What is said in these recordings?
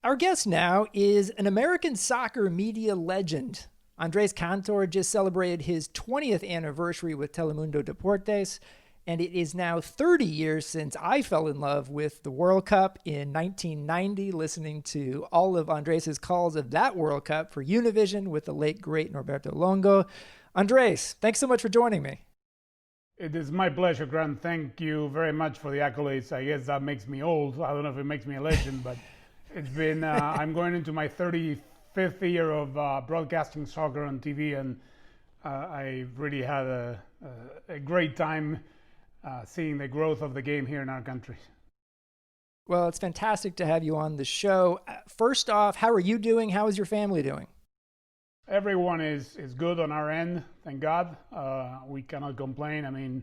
Our guest now is an American soccer media legend. Andrés Cantor just celebrated his 20th anniversary with Telemundo Deportes, and it is now 30 years since I fell in love with the World Cup in 1990, listening to all of Andrés' calls of that World Cup for Univision with the late, great Norberto Longo. Andrés, thanks so much for joining me. It is my pleasure, Grant. Thank you very much for the accolades. I guess that makes me old. I don't know if it makes me a legend, but it's been, I'm going into my 35th year of broadcasting soccer on TV, and I really had a great time seeing the growth of the game here in our country. Well, it's fantastic to have you on the show. First off, how are you doing? How is your family doing? Everyone is good on our end, thank God. We cannot complain. I mean,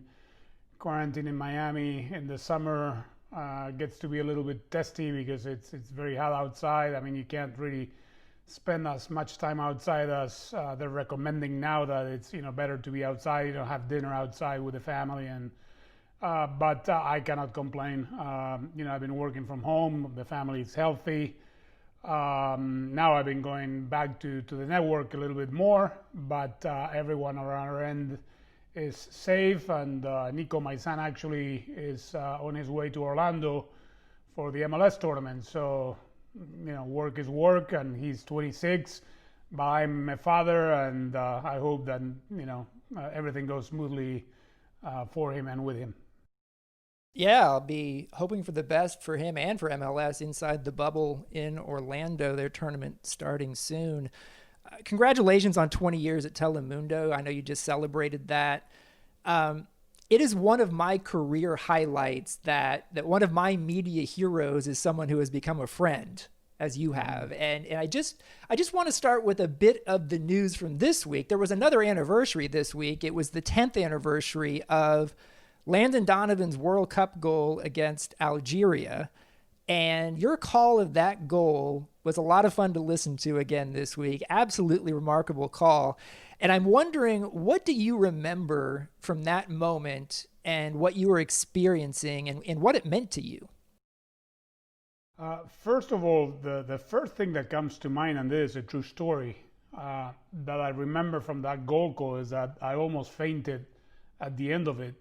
quarantine in Miami in the summer gets to be a little bit testy because it's very hot outside. I mean, you can't really spend as much time outside as they're recommending now that it's better to be outside. Have dinner outside with the family, and but I cannot complain. I've been working from home. The family is healthy. Now I've been going back to the network a little bit more, but everyone around our end is safe, and Nico, my son, actually is on his way to Orlando for the MLS tournament. So, work is work, and he's 26, but I'm a father, and I hope that, everything goes smoothly for him and with him. Yeah, I'll be hoping for the best for him and for MLS inside the bubble in Orlando, their tournament starting soon. Congratulations on 20 years at Telemundo. I know you just celebrated that. It is one of my career highlights that one of my media heroes is someone who has become a friend, as you have. And I just want to start with a bit of the news from this week. There was another anniversary this week. It was the 10th anniversary of Landon Donovan's World Cup goal against Algeria. And your call of that goal was a lot of fun to listen to again this week. Absolutely remarkable call. And I'm wondering, what do you remember from that moment and what you were experiencing and what it meant to you? First of all, the first thing that comes to mind, and this is a true story, that I remember from that goal call is that I almost fainted at the end of it.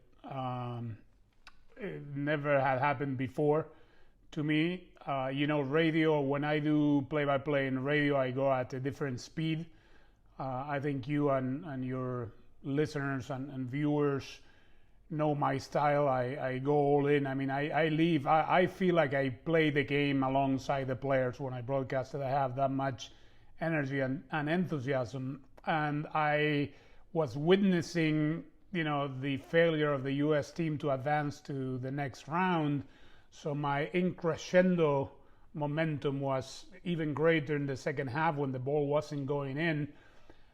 It never had happened before to me. Radio, when I do play-by-play in radio, I go at a different speed. I think you and your listeners and viewers know my style. I go all in. I mean, I leave. I feel like I play the game alongside the players when I broadcast it. I have that much energy and enthusiasm. And I was witnessing the failure of the U.S. team to advance to the next round. So my increscendo momentum was even greater in the second half when the ball wasn't going in.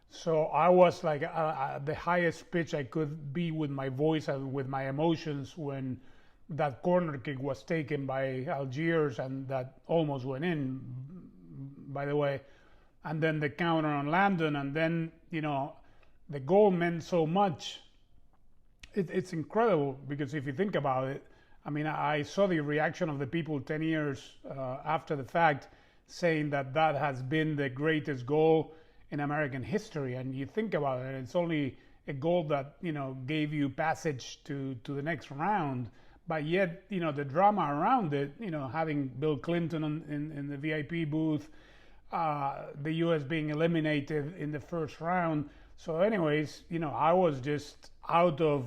So I was like at the highest pitch I could be with my voice and with my emotions when that corner kick was taken by Algiers, and that almost went in, by the way. And then the counter on Landon, and then, the goal meant so much. It's incredible because if you think about it, I mean, I saw the reaction of the people 10 years after the fact saying that has been the greatest goal in American history. And you think about it, it's only a goal that, gave you passage to the next round. But yet, the drama around it, having Bill Clinton in the VIP booth, the U.S. being eliminated in the first round. So anyways, I was just out of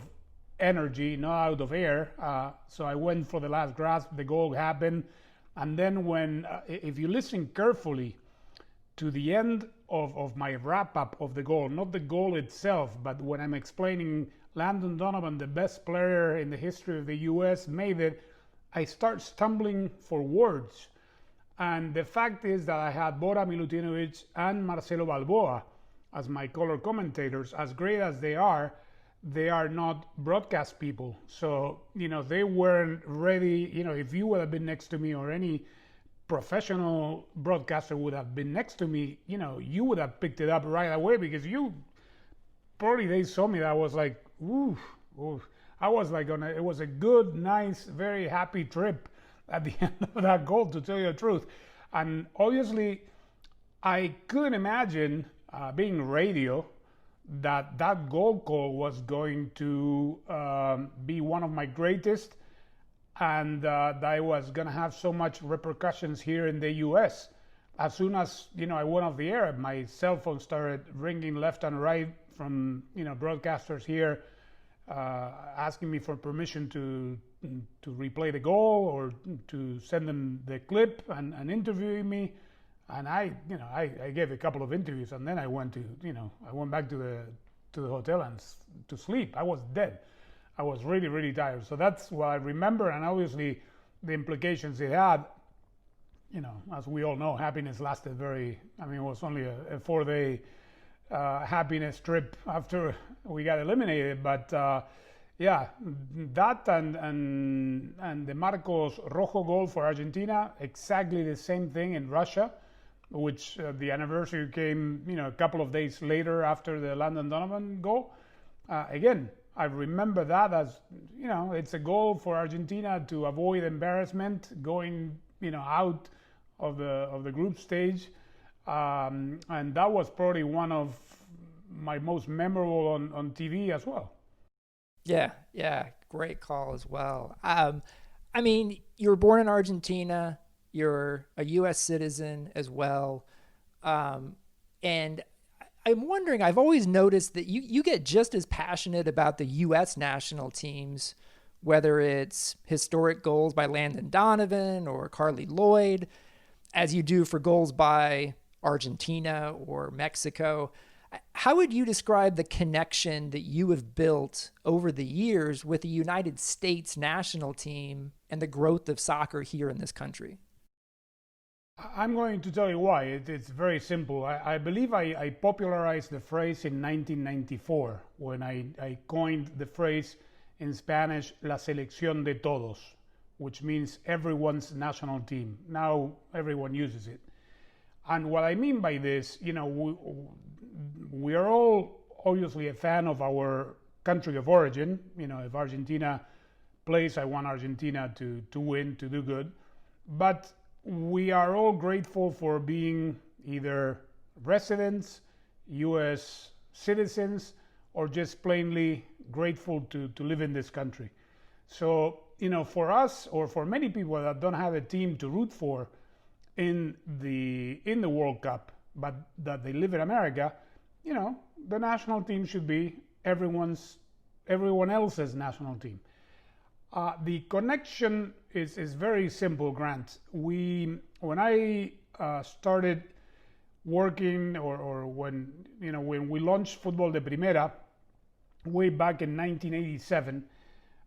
energy, not out of air. So I went for the last grasp. The goal happened. And then when, if you listen carefully to the end of my wrap-up of the goal, not the goal itself, but when I'm explaining Landon Donovan, the best player in the history of the U.S., made it, I start stumbling for words. And the fact is that I had Bora Milutinovic and Marcelo Balboa as my color commentators. As great as they are not broadcast people. So, they weren't ready. If you would have been next to me, or any professional broadcaster would have been next to me, you would have picked it up right away, because they saw me that I was like, ooh. I was like it was a good, nice, very happy trip at the end of that goal, to tell you the truth. And obviously, I couldn't imagine being radio that goal call was going to be one of my greatest, and that I was going to have so much repercussions here in the U.S. As soon as I went off the air, my cell phone started ringing left and right from broadcasters here, asking me for permission to replay the goal or to send them the clip and interviewing me. And I gave a couple of interviews, and then I went back to the hotel and to sleep. I was dead. I was really, really tired. So that's what I remember, and obviously the implications it had. As we all know, happiness lasted it was only a 4-day happiness trip after we got eliminated. But yeah, that and the Marcos Rojo goal for Argentina, exactly the same thing in Russia, which the anniversary came, a couple of days later after the Landon Donovan goal. Again, I remember that as, it's a goal for Argentina to avoid embarrassment going, out of the group stage. And that was probably one of my most memorable on TV as well. Yeah, great call as well. You were born in Argentina. You're a U.S. citizen as well. And I'm wondering, I've always noticed that you get just as passionate about the U.S. national teams, whether it's historic goals by Landon Donovan or Carly Lloyd, as you do for goals by Argentina or Mexico. How would you describe the connection that you have built over the years with the United States national team and the growth of soccer here in this country? I'm going to tell you why. It's very simple. I believe I popularized the phrase in 1994 when I coined the phrase in Spanish, la selección de todos, which means everyone's national team. Now everyone uses it. And what I mean by this, we are all obviously a fan of our country of origin. If Argentina plays, I want Argentina to win, to do good. But we are all grateful for being either residents, U.S. citizens, or just plainly grateful to live in this country. So, for us, or for many people that don't have a team to root for in the World Cup, but that they live in America, the national team should be everyone else's national team. The connection is very simple, Grant. When I started working, or when we launched Fútbol de Primera way back in 1987,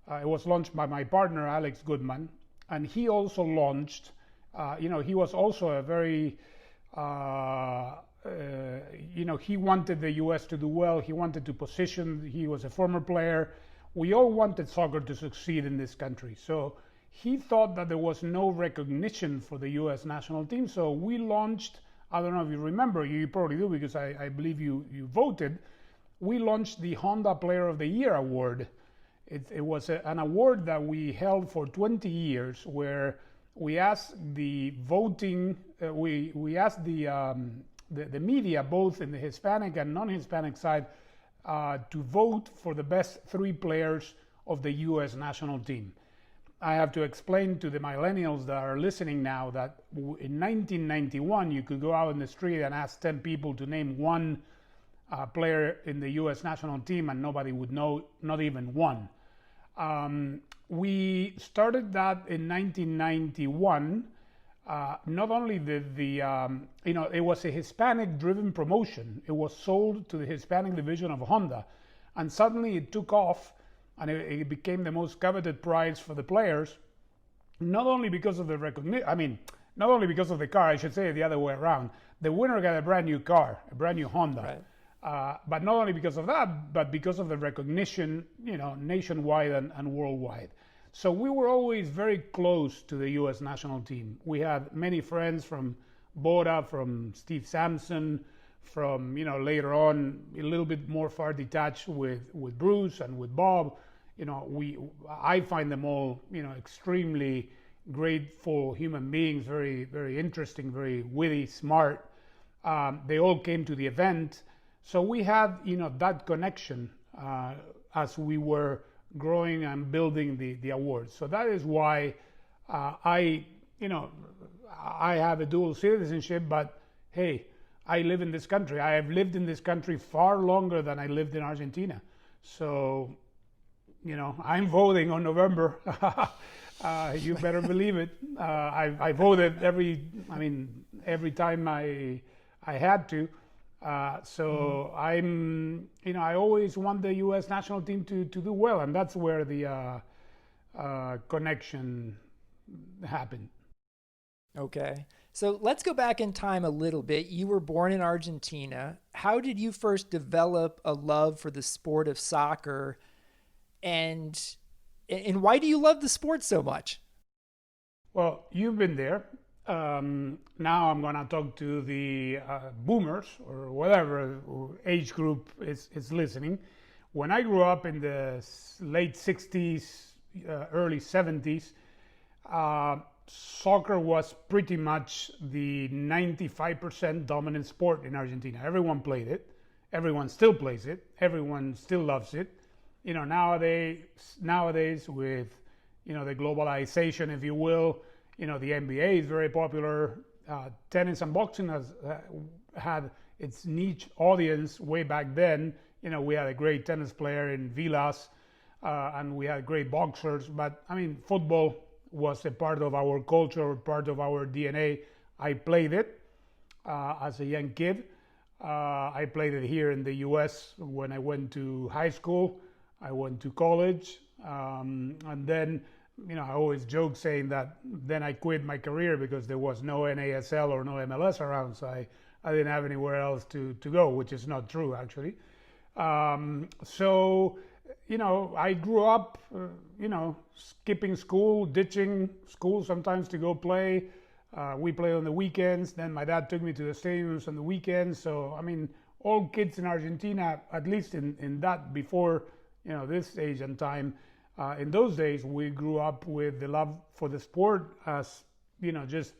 it was launched by my partner Alex Goodman, and he also launched. He was also a very he wanted the U.S. to do well. He wanted to position. He was a former player. We all wanted soccer to succeed in this country. So he thought that there was no recognition for the U.S. national team. So we launched, I don't know if you remember, you probably do because I believe you voted. We launched the Honda Player of the Year award. It was an award that we held for 20 years where we asked the voting, we asked the media, both in the Hispanic and non-Hispanic side, to vote for the best 3 players of the U.S. national team. I have to explain to the millennials that are listening now that in 1991, you could go out in the street and ask 10 people to name one player in the U.S. national team and nobody would know, not even one. We started that in 1991. Not only it was a Hispanic-driven promotion. It was sold to the Hispanic division of Honda, and suddenly it took off, and it became the most coveted prize for the players. Not only because of the recognition, not only because of the car. I should say it the other way around. The winner got a brand new car, a brand new Honda. Right. But not only because of that, but because of the recognition, nationwide and worldwide. So we were always very close to the U.S. national team. We had many friends from Bora, from Steve Sampson, from, later on a little bit more far detached with Bruce and with Bob. I find them all, extremely grateful human beings, very, very interesting, very witty, smart. They all came to the event. So we had, that connection as we were growing and building the awards. So that is why I have a dual citizenship, but hey, I live in this country. I have lived in this country far longer than I lived in Argentina. So, I'm voting on November. You better believe it. I voted every time I had to. So I'm, I always want the U.S. national team to do well, and that's where the connection happened. Okay. So let's go back in time a little bit. You were born in Argentina. How did you first develop a love for the sport of soccer, and why do you love the sport so much? Well, you've been there. Now I'm going to talk to the boomers or whatever age group is listening. When I grew up in the late 60s, early 70s, soccer was pretty much the 95% dominant sport in Argentina. Everyone played it. Everyone still plays it. Everyone still loves it. Nowadays with, the globalization, if you will, the NBA is very popular. Tennis and boxing has had its niche audience way back then. We had a great tennis player in Vilas, and we had great boxers. But football was a part of our culture, part of our DNA. I played it as a young kid. I played it here in the U.S. when I went to high school. I went to college, and then I always joke saying that then I quit my career because there was no NASL or no MLS around, so I didn't have anywhere else to go, which is not true actually. So I grew up, skipping school, ditching school sometimes to go play. We played on the weekends. Then my dad took me to the stadiums on the weekends. So, all kids in Argentina, at least in that before, this age and time, in those days, we grew up with the love for the sport as, just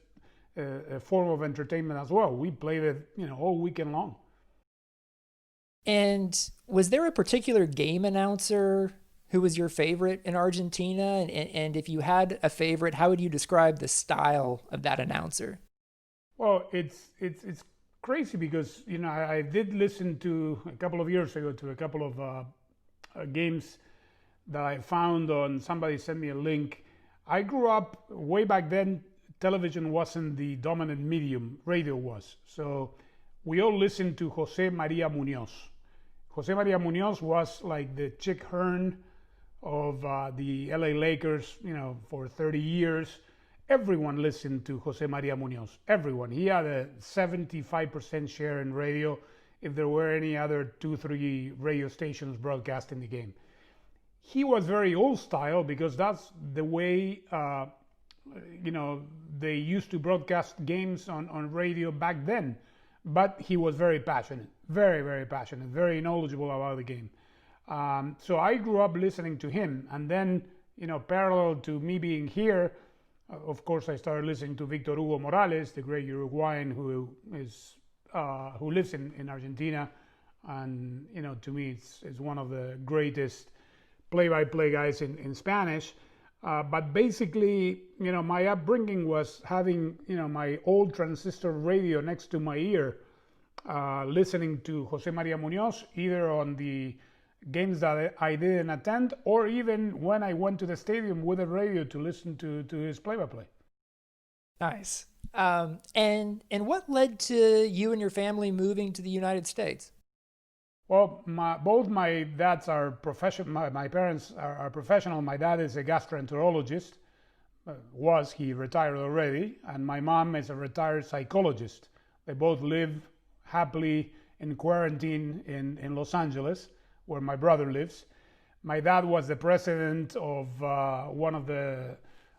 a form of entertainment as well. We played it, all weekend long. And was there a particular game announcer who was your favorite in Argentina? And if you had a favorite, how would you describe the style of that announcer? Well, it's crazy because, I did listen to a couple of years ago to a couple of games that I found on, somebody sent me a link. I grew up way back then, television wasn't the dominant medium, radio was. So we all listened to Jose Maria Munoz. Jose Maria Munoz was like the Chick Hearn of the LA Lakers, for 30 years. Everyone listened to Jose Maria Munoz. Everyone. He had a 75% share in radio if there were any other 2-3 radio stations broadcasting the game. He was very old style because that's the way, they used to broadcast games on radio back then. But he was very passionate, very, very passionate, very knowledgeable about the game. So I grew up listening to him. And then, parallel to me being here, of course, I started listening to Victor Hugo Morales, the great Uruguayan who lives in Argentina. And, to me, it's one of the greatest play-by-play guys in Spanish. But basically, my upbringing was having, my old transistor radio next to my ear, listening to Jose Maria Munoz, either on the games that I didn't attend, or even when I went to the stadium with a radio to listen to his play-by-play. Nice. And what led to you and your family moving to the United States? Well, both my dads are professional. My parents are professional. My dad is a gastroenterologist. He retired already. And my mom is a retired psychologist. They both live happily in quarantine in Los Angeles, where my brother lives. My dad was the president of one of the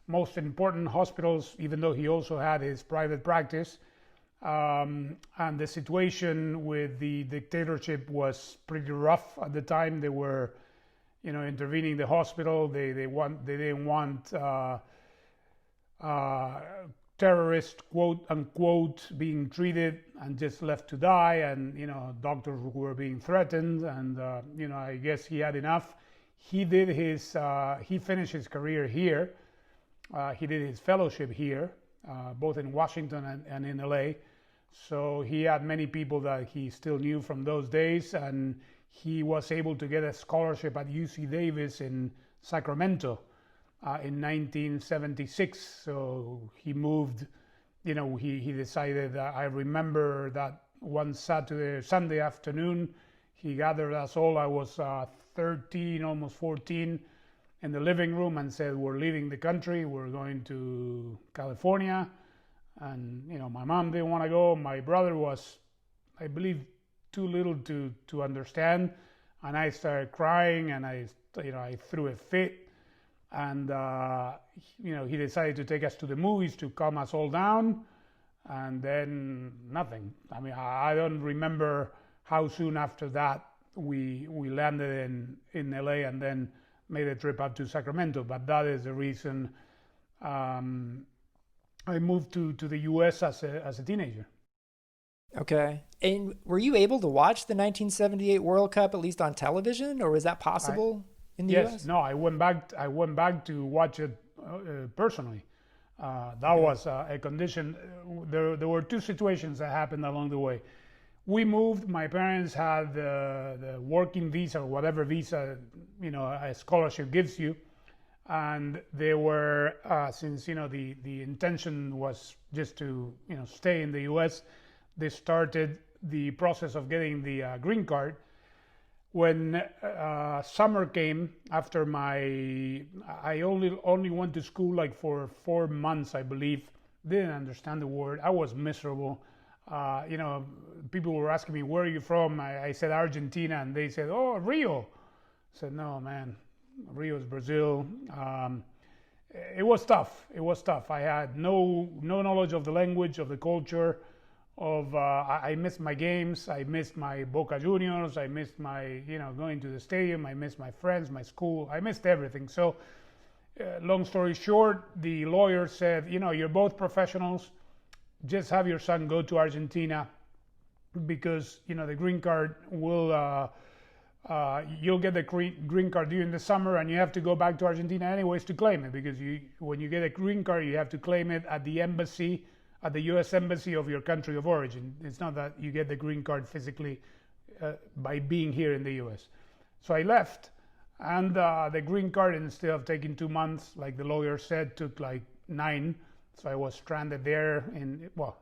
most important hospitals, even though he also had his private practice. And the situation with the dictatorship was pretty rough at the time. They were, intervening the hospital. They didn't want uh, terrorist, quote unquote, being treated and just left to die, and doctors who were being threatened, and I guess he had enough. He finished his career here. He did his fellowship here, both in Washington and in LA. So he had many people that he still knew from those days, and he was able to get a scholarship at UC Davis in Sacramento in 1976. So he moved, he decided, I remember that one Sunday afternoon, he gathered us all. I was 13, almost 14, in the living room and said, we're leaving the country, we're going to California. And my mom didn't want to go. My brother was, I believe, too little to understand, and I started crying, and I threw a fit, and he decided to take us to the movies to calm us all down, and then nothing. I mean, I don't remember how soon after that we landed in LA and then made a trip up to Sacramento, but that is the reason. I moved to the U.S. as a teenager. Okay. And were you able to watch the 1978 World Cup at least on television, or was that possible in the U.S.? Yes. No, I went back to watch it personally. That was a condition. There were two situations that happened along the way. We moved. My parents had the working visa, or whatever visa a scholarship gives you. And they were, since the intention was just to stay in the U.S., they started the process of getting the green card. When summer came, after I only went to school like for 4 months, I believe. Didn't understand the word. I was miserable. People were asking me, where are you from? I said Argentina, and they said, oh, Rio. I said, no, man. Rio's Brazil. It was tough. I had no knowledge of the language, of the culture. I missed my games. I missed my Boca Juniors. I missed my going to the stadium. I missed my friends, my school. I missed everything. So, long story short, the lawyer said, you're both professionals. Just have your son go to Argentina, because the green card will. You'll get the green card during the summer, and you have to go back to Argentina anyways to claim it, because when you get a green card, you have to claim it at the embassy, at the U.S. embassy of your country of origin. It's not that you get the green card physically by being here in the U.S. So I left, and the green card, instead of taking 2 months, like the lawyer said, took like 9. So I was stranded there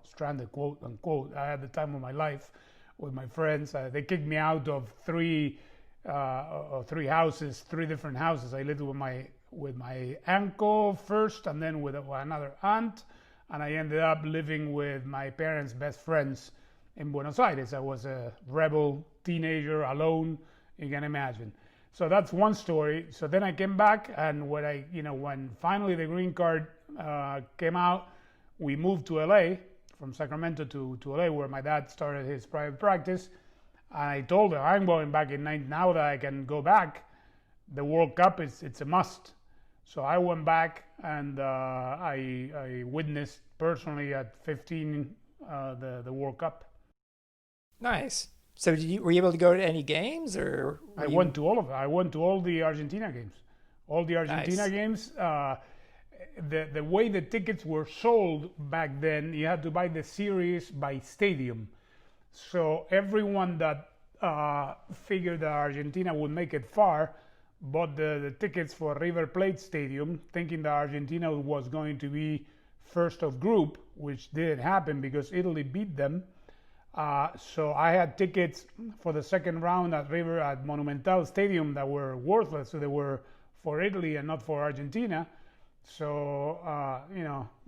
stranded, quote unquote. I had the time of my life with my friends. They kicked me out of 3 houses, 3 different houses. I lived with my uncle first, and then with another aunt, and I ended up living with my parents' best friends in Buenos Aires. I was a rebel teenager, alone, you can imagine. So that's one story. So then I came back, and when finally the green card came out, we moved to LA, from Sacramento to LA, where my dad started his private practice. And I told her, I'm going back now that I can go back. The World Cup, it's a must. So I went back, and I witnessed personally at 15 the World Cup. Nice. So were you able to go to any games, or? I went to all of them. I went to all the Argentina games. Nice. Games. The way the tickets were sold back then, you had to buy the series by stadium. So everyone that figured that Argentina would make it far bought the tickets for River Plate Stadium, thinking that Argentina was going to be first of group, which didn't happen because Italy beat them. So I had tickets for the second round at Monumental Stadium that were worthless. So they were for Italy and not for Argentina. So,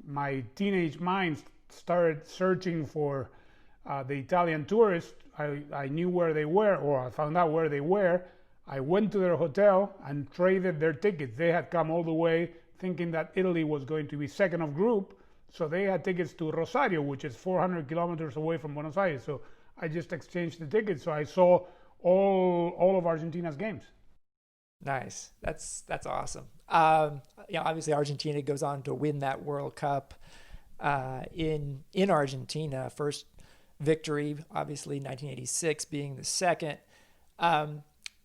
my teenage mind started searching for the Italian tourists. I knew where they were, or I found out where they were. I went to their hotel and traded their tickets. They had come all the way thinking that Italy was going to be second of group. So they had tickets to Rosario, which is 400 kilometers away from Buenos Aires. So I just exchanged the tickets. So I saw all of Argentina's games. Nice. That's awesome. Obviously Argentina goes on to win that World Cup in Argentina. First victory, obviously 1986 being the second.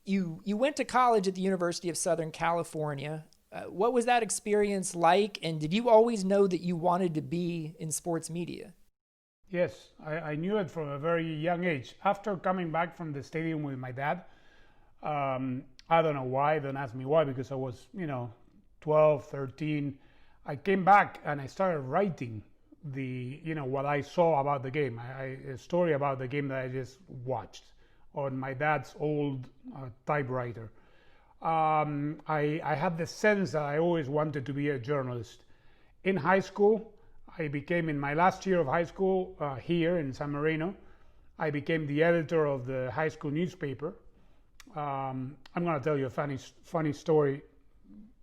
You went to college at the University of Southern California. What was that experience like? And did you always know that you wanted to be in sports media? Yes, I knew it from a very young age. After coming back from the stadium with my dad, I don't know why, don't ask me why, because I was, 12, 13. I came back and I started writing what I saw about the game, a story about the game that I just watched on my dad's old typewriter. I had the sense that I always wanted to be a journalist. In high school, in my last year of high school here in San Marino, I became the editor of the high school newspaper. I'm going to tell you a funny story,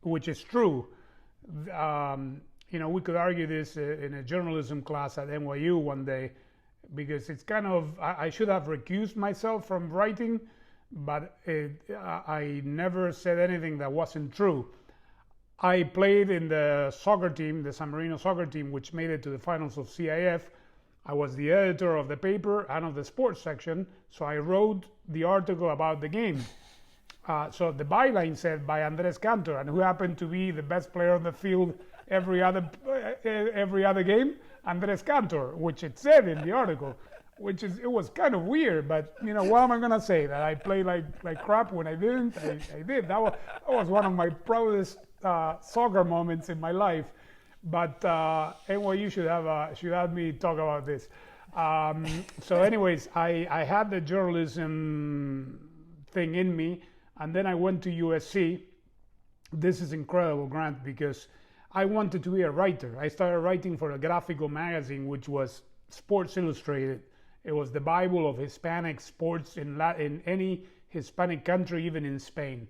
which is true. We could argue this in a journalism class at NYU one day, because it's kind of, I should have recused myself from writing, but I never said anything that wasn't true. I played in the soccer team, the San Marino soccer team, which made it to the finals of CIF. I was the editor of the paper and of the sports section, so I wrote the article about the game. So the byline said by Andrés Cantor, and who happened to be the best player on the field every other game, Andrés Cantor, which it said in the article, it was kind of weird, but what am I gonna say? That I played like crap when I didn't? I did. That was one of my proudest soccer moments in my life. But NYU should have me talk about this. So anyways, I had the journalism thing in me, and then I went to USC. This is incredible, Grant, because I wanted to be a writer. I started writing for a graphical magazine, which was Sports Illustrated. It was the Bible of Hispanic sports in any Hispanic country, even in Spain.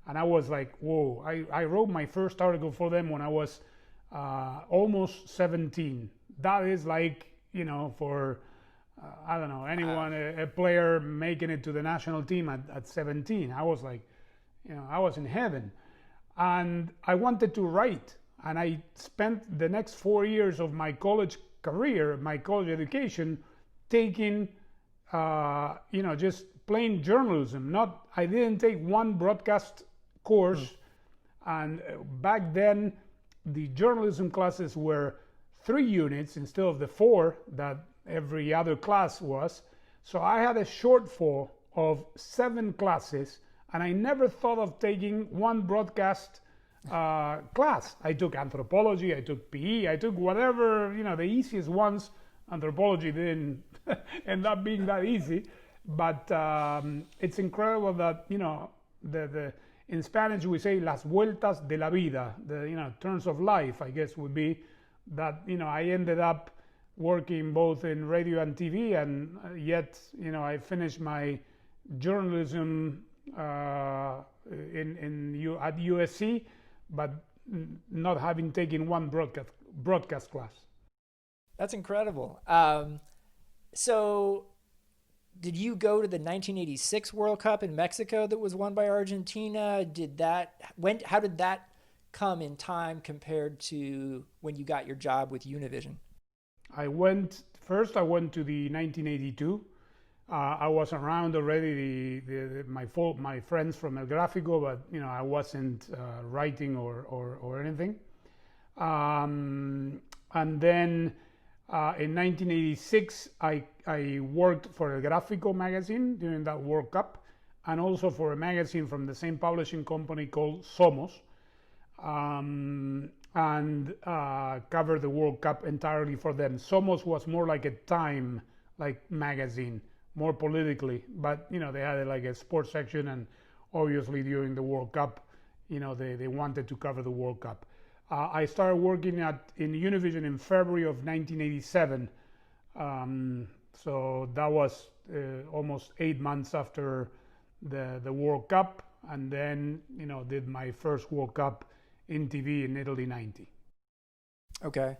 And I was like, whoa. I wrote my first article for them when I was almost 17. That is like, for, I don't know, anyone, a player making it to the national team at 17. I was like, I was in heaven. And I wanted to write. And I spent the next 4 years of my college career, my college education, taking, just plain journalism. I didn't take one broadcast course. And back then, the journalism classes were 3 units instead of the 4 that every other class was. So I had a shortfall of 7 classes, and I never thought of taking one broadcast class. I took anthropology, I took PE, I took whatever, the easiest ones. Anthropology didn't end up being that easy, but it's incredible that, in Spanish we say las vueltas de la vida, the turns of life, I guess would be that, I ended up working both in radio and TV, and yet, I finished my journalism at USC, but not having taken one broadcast class. That's incredible. So did you go to the 1986 World Cup in Mexico that was won by Argentina? How did that come in time compared to when you got your job with Univision? I went to the 1982. I was around already, my friends from El Gráfico, but I wasn't writing or anything. And then in 1986, I worked for El Gráfico magazine during that World Cup, and also for a magazine from the same publishing company called Somos, and covered the World Cup entirely for them. Somos was more like a Time magazine, more politically, but they had like a sports section, and obviously during the World Cup, they wanted to cover the World Cup. I started working in Univision in February of 1987, so that was almost 8 months after the World Cup, and then did my first World Cup in TV in Italy '90. Okay,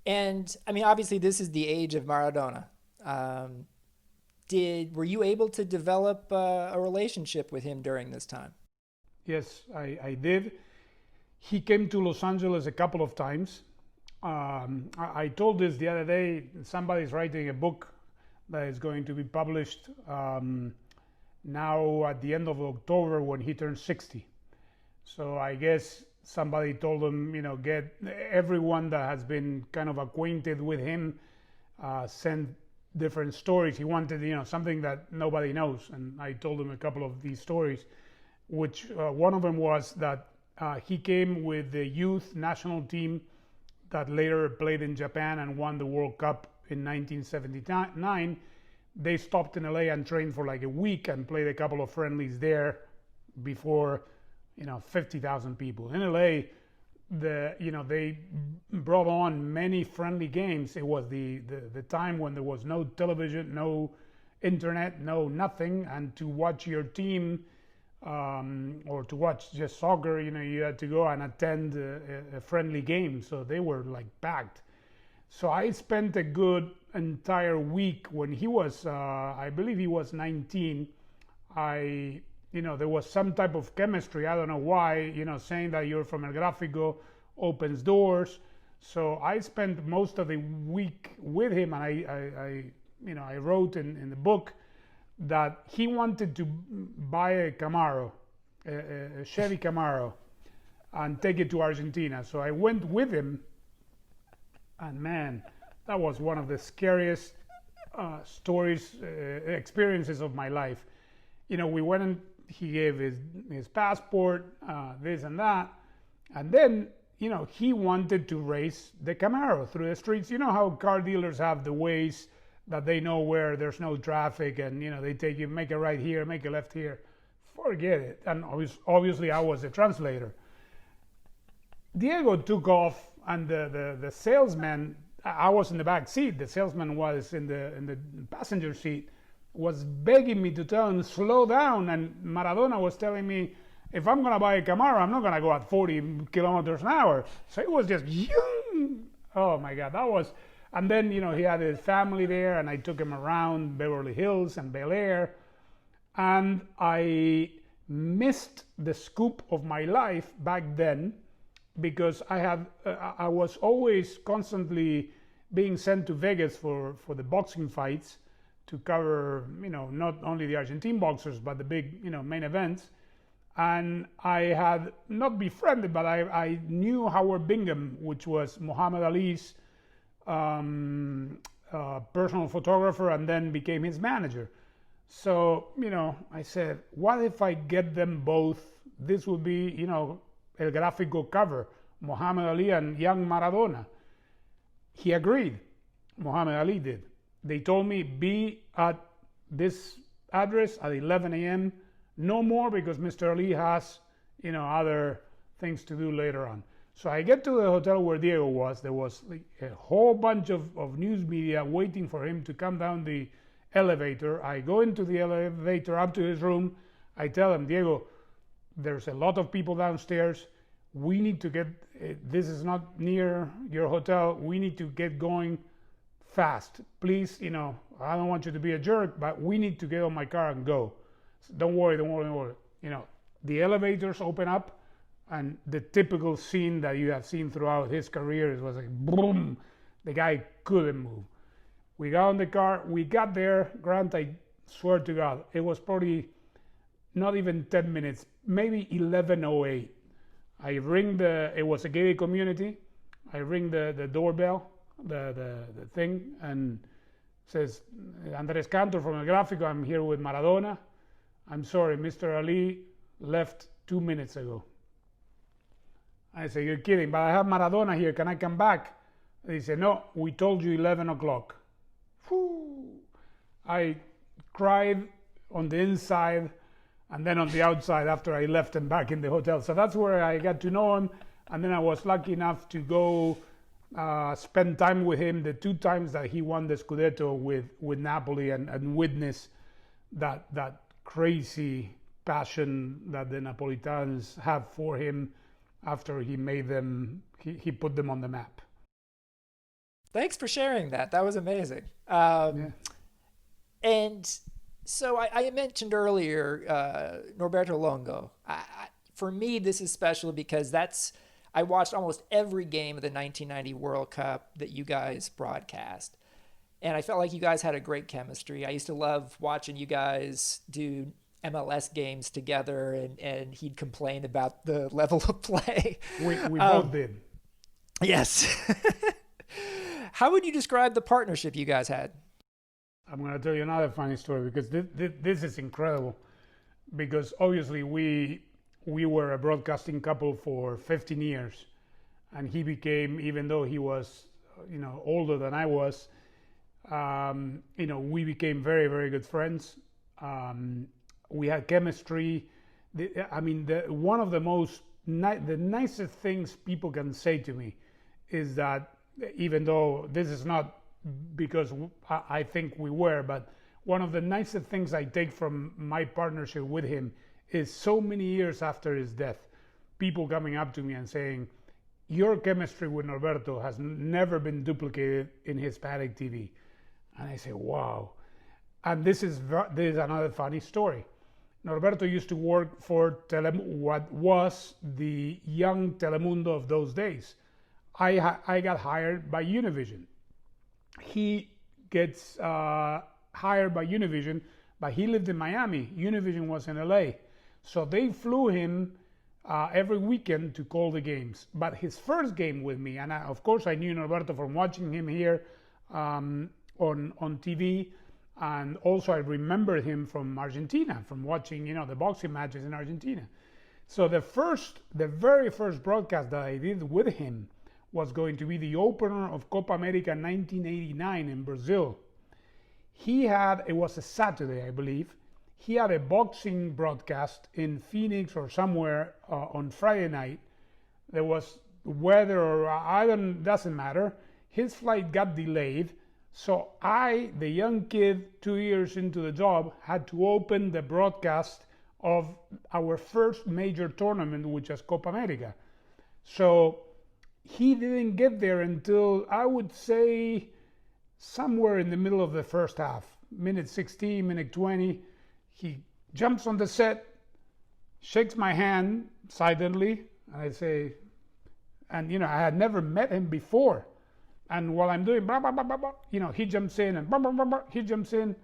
and I mean, obviously, this is the age of Maradona. Were you able to develop a relationship with him during this time? Yes, I did. He came to Los Angeles a couple of times. I told this the other day. Somebody's writing a book that is going to be published now at the end of October when he turns 60. So I guess somebody told him, get everyone that has been kind of acquainted with him, send different stories. He wanted, something that nobody knows. And I told him a couple of these stories, which one of them was that he came with the youth national team that later played in Japan and won the World Cup in 1979. They stopped in LA and trained for like a week and played a couple of friendlies there before 50,000 people. In LA, they brought on many friendly games. It was the time when there was no television, no internet, no nothing, and to watch your team or to watch just soccer, you had to go and attend a friendly game. So they were like packed. So I spent a good entire week when he was, I believe he was 19. There was some type of chemistry. I don't know why, saying that you're from El Gráfico opens doors. So I spent most of the week with him, and I wrote in the book that he wanted to buy a Camaro, a Chevy Camaro, and take it to Argentina. So I went with him, and man, that was one of the scariest experiences of my life. We went and he gave his passport, this and that, and then he wanted to race the Camaro through the streets. You know how car dealers have the ways that they know where there's no traffic, and they take you, make a right here, make a left here. Forget it. And obviously I was a translator. Diego took off, and the salesman, I was in the back seat, the salesman was in the passenger seat, was begging me to tell him slow down, and Maradona was telling me, if I'm gonna buy a Camaro, I'm not gonna go at 40 kilometers an hour. So it was just, oh my God, that was. And then, he had his family there, and I took him around Beverly Hills and Bel Air. And I missed the scoop of my life back then because I was always constantly being sent to Vegas for the boxing fights to cover, not only the Argentine boxers, but the big, main events. And I had not befriended, but I knew Howard Bingham, which was Muhammad Ali's personal photographer, and then became his manager. So, I said, what if I get them both? This would be, El Gráfico cover, Muhammad Ali and young Maradona. He agreed. Muhammad Ali did. They told me, be at this address at 11 a.m. No more, because Mr. Ali has, other things to do later on. So I get to the hotel where Diego was. There was like a whole bunch of news media waiting for him to come down the elevator. I go into the elevator up to his room. I tell him, Diego, there's a lot of people downstairs. We need to get, this is not near your hotel. We need to get going fast. Please, I don't want you to be a jerk, but we need to get on my car and go. So don't worry. The elevators open up, and the typical scene that you have seen throughout his career was like, boom, the guy couldn't move. We got on the car, we got there, Grant, I swear to God, it was probably not even 10 minutes, maybe 11:08. It was a gated community, I ring the doorbell, the thing, and says, Andrés Cantor from El Gráfico, I'm here with Maradona. I'm sorry, Mr. Ali left 2 minutes ago. I say, you're kidding, but I have Maradona here. Can I come back? They said, no, we told you 11 o'clock. Whew. I cried on the inside and then on the outside after I left him back in the hotel. So that's where I got to know him. And then I was lucky enough to go spend time with him the 2 times that he won the Scudetto with Napoli and witness that crazy passion that the Napolitans have for him after he made them, he put them on the map. Thanks for sharing that. That was amazing. And so I mentioned earlier Norberto Longo. for me, this is special because I watched almost every game of the 1990 World Cup that you guys broadcast. And I felt like you guys had a great chemistry. I used to love watching you guys do MLS games together, and he'd complain about the level of play. We both did. Yes. How would you describe the partnership you guys had? I'm going to tell you another funny story because this is incredible. Because obviously we were a broadcasting couple for 15 years, and he became, even though he was, older than I was, we became very, very good friends. We had chemistry. One of the nicest things people can say to me is that, even though this is not because I think we were, but one of the nicest things I take from my partnership with him is so many years after his death, people coming up to me and saying, your chemistry with Norberto has never been duplicated in Hispanic TV. And I say, wow. And this is another funny story. Norberto used to work for what was the young Telemundo of those days. I got hired by Univision. He gets hired by Univision, but he lived in Miami. Univision was in LA. So they flew him every weekend to call the games. But his first game with me, and of course I knew Norberto from watching him here on TV, and also I remember him from Argentina, from watching the boxing matches in Argentina. So the very first broadcast that I did with him was going to be the opener of Copa America 1989 in Brazil. It was a Saturday, I believe. He had a boxing broadcast in Phoenix or somewhere on Friday night. There was weather or doesn't matter. His flight got delayed. So I, the young kid, 2 years into the job, had to open the broadcast of our first major tournament, which was Copa America. So he didn't get there until, I would say, somewhere in the middle of the first half, minute 16, minute 20. He jumps on the set, shakes my hand silently, and I say, and I had never met him before. And while I'm doing blah, blah, blah, blah, blah, he jumps in and blah, blah, blah, blah, he jumps in.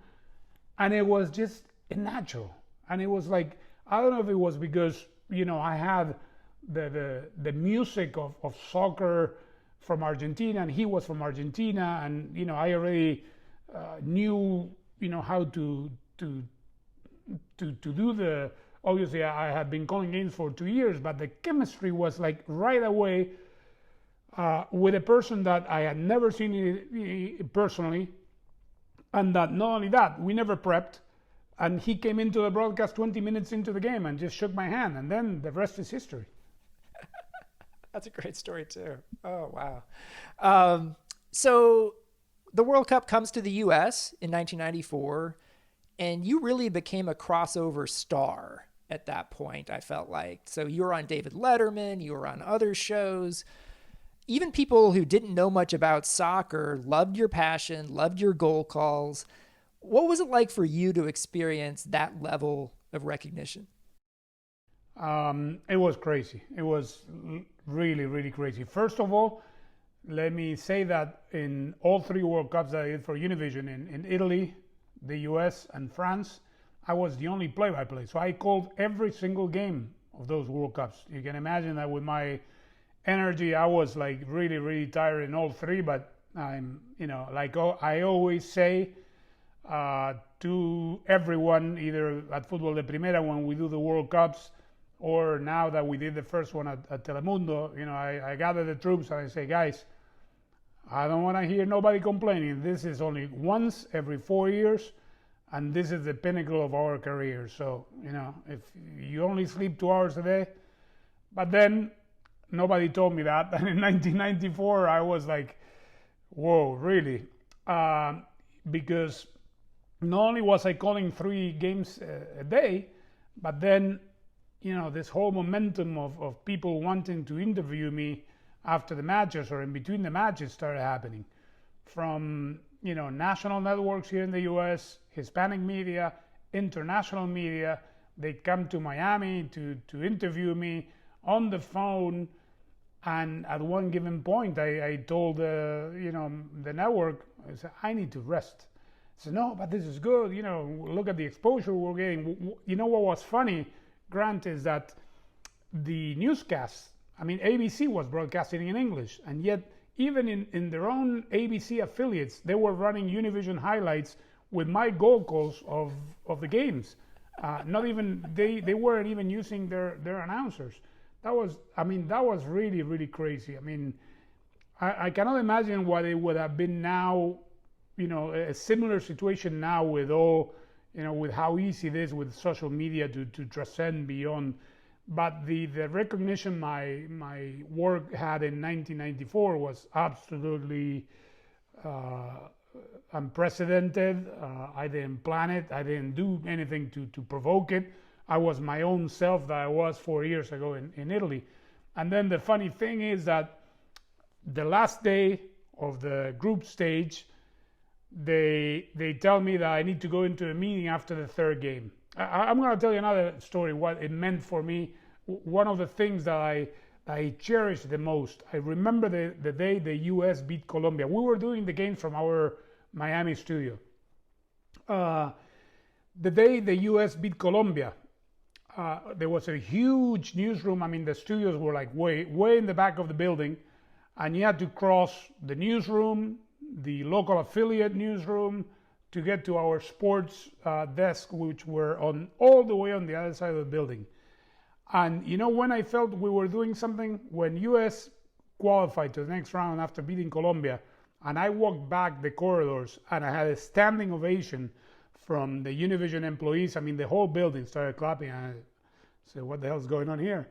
And it was just natural. And it was like, I don't know if it was because, I had the music of soccer from Argentina, and he was from Argentina, and I already knew how to do the. Obviously, I had been calling games for 2 years, but the chemistry was like right away with a person that I had never seen personally, and that not only that, we never prepped, and he came into the broadcast 20 minutes into the game and just shook my hand, and then the rest is history. That's a great story too. Oh, wow. So the World Cup comes to the U.S. in 1994, and you really became a crossover star at that point, I felt like. So you were on David Letterman, you were on other shows. Even people who didn't know much about soccer loved your passion, loved your goal calls. What was it like for you to experience that level of recognition? It was crazy. It was really, really crazy. First of all, let me say that in all 3 World Cups that I did for Univision, in Italy, the US, and France, I was the only play-by-play. So I called every single game of those World Cups. You can imagine that with my energy, I was like really, really tired in all 3, but I'm, like I always say to everyone, either at Fútbol de Primera when we do the World Cups, or now that we did the first one at Telemundo, I gather the troops and I say, guys, I don't want to hear nobody complaining. This is only once every 4 years, and this is the pinnacle of our career. So, if you only sleep 2 hours a day, but then nobody told me that. And in 1994, I was like, whoa, really? Because not only was I calling 3 games a day, but then this whole momentum of people wanting to interview me after the matches or in between the matches started happening. From, national networks here in the US, Hispanic media, international media, They come to Miami to interview me on the phone. And at one given point, I told the network, I said, I need to rest. I said, no, but this is good. Look at the exposure we're getting. You know what was funny, Grant, is that the newscasts, ABC was broadcasting in English, and yet even in their own ABC affiliates, they were running Univision highlights with my goal calls of the games. Not even they weren't even using their announcers. That was really, really crazy. I cannot imagine what it would have been now, a similar situation now with all, with how easy it is with social media to transcend beyond. But the recognition my work had in 1994 was absolutely unprecedented. I didn't plan it. I didn't do anything to provoke it. I was my own self that I was 4 years ago in Italy. And then the funny thing is that the last day of the group stage, they tell me that I need to go into a meeting after the third game. I'm going to tell you another story, what it meant for me. One of the things that I cherish the most. I remember the day the U.S. beat Colombia. We were doing the games from our Miami studio. The day the U.S. beat Colombia, there was a huge newsroom. The studios were like way in the back of the building, and you had to cross the newsroom, the local affiliate newsroom, to get to our sports desk, which were all the way on the other side of the building. And when I felt we were doing something, when U.S. qualified to the next round after beating Colombia, and I walked back the corridors, and I had a standing ovation from the Univision employees. The whole building started clapping. And I said, what the hell's going on here?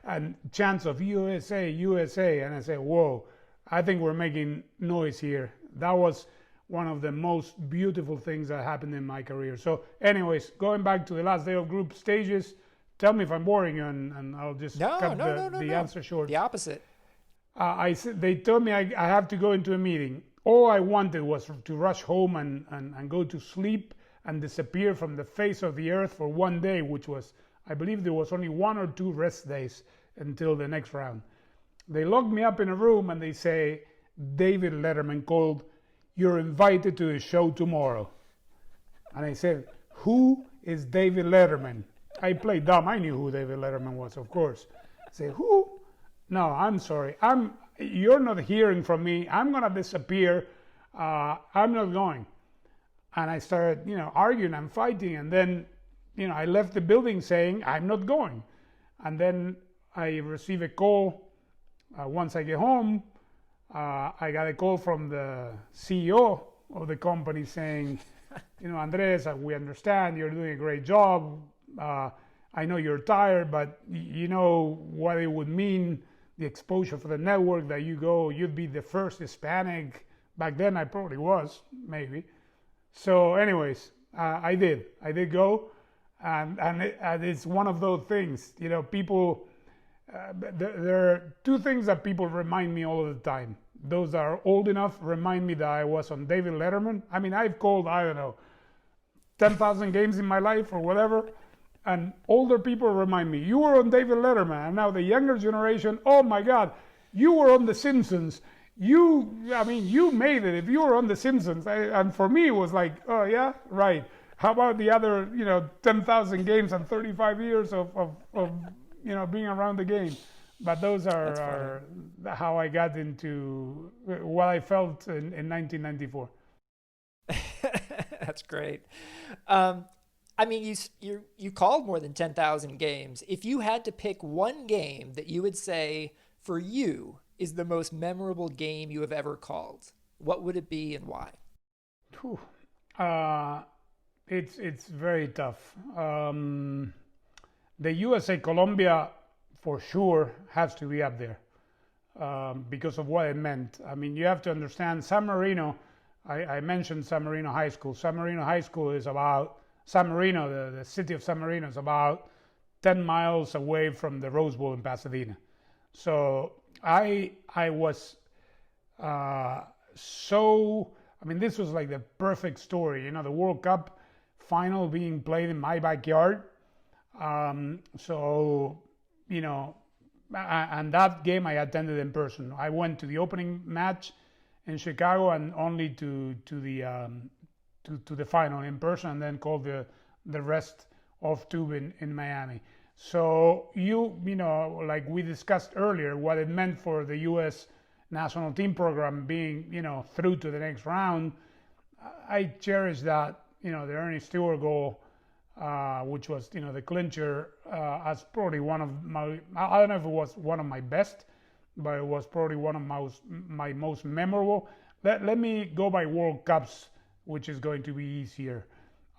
And chants of USA, USA. And I said, whoa, I think we're making noise here. That was one of the most beautiful things that happened in my career. So anyways, going back to the last day of group stages, tell me if I'm boring you, and I'll just cut the answer short. The opposite. They told me I have to go into a meeting. All I wanted was to rush home and go to sleep and disappear from the face of the earth for one day, which was, I believe there was only 1 or 2 rest days until the next round. They locked me up in a room and they say, David Letterman called, you're invited to the show tomorrow. And I said, who is David Letterman? I played dumb. I knew who David Letterman was, of course. I said, who? No, I'm sorry. You're not hearing from me. I'm going to disappear. I'm not going. And I started, arguing and fighting. And then, I left the building saying, I'm not going. And then I received a call. Once I get home, I got a call from the CEO of the company saying, Andres, we understand you're doing a great job. I know you're tired, but you know what it would mean, the exposure for the network, that you'd be the first Hispanic. Back then I probably was, maybe. So anyways, I did go, and it's one of those things, people, there are 2 things that people remind me all of the time. Those that are old enough remind me that I was on David Letterman. I've called, 10,000 games in my life or whatever. And older people remind me, you were on David Letterman. And now the younger generation, oh my God, you were on The Simpsons. You made it if you were on The Simpsons. And for me, it was like, oh yeah, right. How about the other, 10,000 games and 35 years of being around the game? But those are how I got into what I felt in 1994. That's great. You called more than 10,000 games. If you had to pick one game that you would say for you is the most memorable game you have ever called, what would it be and why? It's very tough. The USA Colombia for sure has to be up there because of what it meant. You have to understand San Marino. I mentioned San Marino High School. San Marino High School is about San Marino, the city of San Marino is about 10 miles away from the Rose Bowl in Pasadena. So I was this was like the perfect story. The World Cup final being played in my backyard. So, and that game I attended in person. I went to the opening match in Chicago and only to the final in person, and then called the rest off tube in Miami. So like we discussed earlier, what it meant for the U.S. national team program being through to the next round, I cherish that. The Ernie Stewart goal, which was the clincher, as probably one of my, I don't know if it was one of my best, but it was probably one of my most memorable. Let me go by World Cups, which is going to be easier.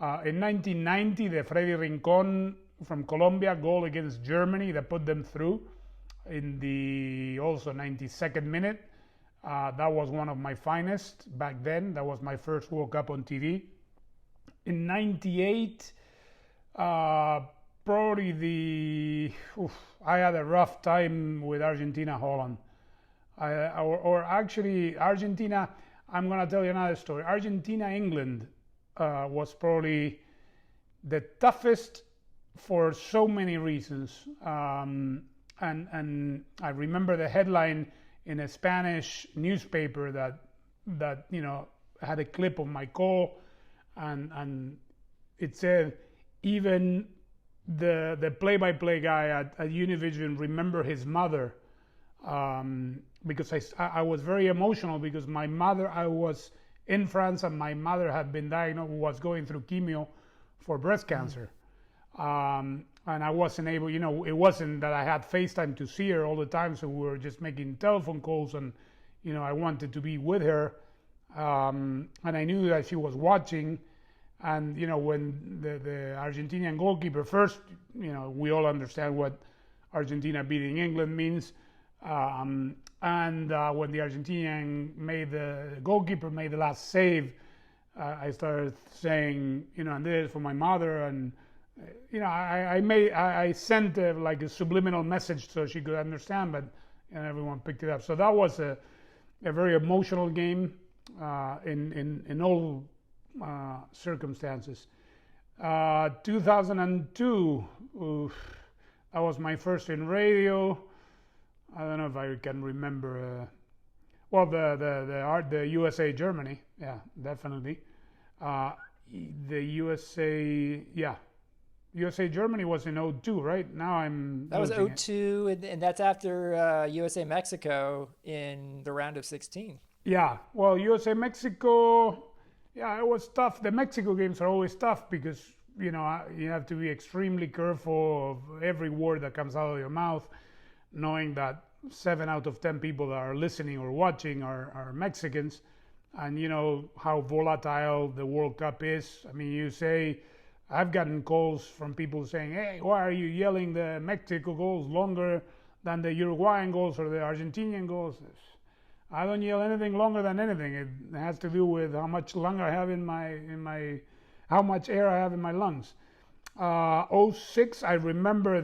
In 1990, the Freddy Rincon from Colombia goal against Germany that put them through in the also 92nd minute. That was one of my finest back then. That was my first World Cup on TV. In 98, probably I had a rough time with Argentina-Holland. Or actually, Argentina, I'm going to tell you another story. Argentina-England was probably the toughest for so many reasons. And I remember the headline in a Spanish newspaper that had a clip of my call, and it said even the play-by-play guy at Univision remember his mother, because I was very emotional because my mother, I was in France and my mother had been diagnosed, was going through chemo for breast cancer. And I wasn't able, it wasn't that I had FaceTime to see her all the time, so we were just making telephone calls, and I wanted to be with her, and I knew that she was watching. And when the Argentinian goalkeeper first, we all understand what Argentina beating England means, and when the Argentinian goalkeeper made the last save, I started saying, and this is for my mother, and I sent like a subliminal message so she could understand, but everyone picked it up. So that was a very emotional game in all circumstances. 2002, that was my first in radio. I don't know if I can remember. The USA Germany, yeah, definitely. The USA Germany was in 02, right? Now that was 02, and that's after USA Mexico in the round of 16. Yeah, well, USA Mexico. Yeah, it was tough. The Mexico games are always tough because, you have to be extremely careful of every word that comes out of your mouth, knowing that 7 out of 10 people that are listening or watching are Mexicans. And how volatile the World Cup is. I mean, I've gotten calls from people saying, hey, why are you yelling the Mexico goals longer than the Uruguayan goals or the Argentinian goals? I don't yell anything longer than anything. It has to do with how much lung I have how much air I have in my lungs. 06, I remember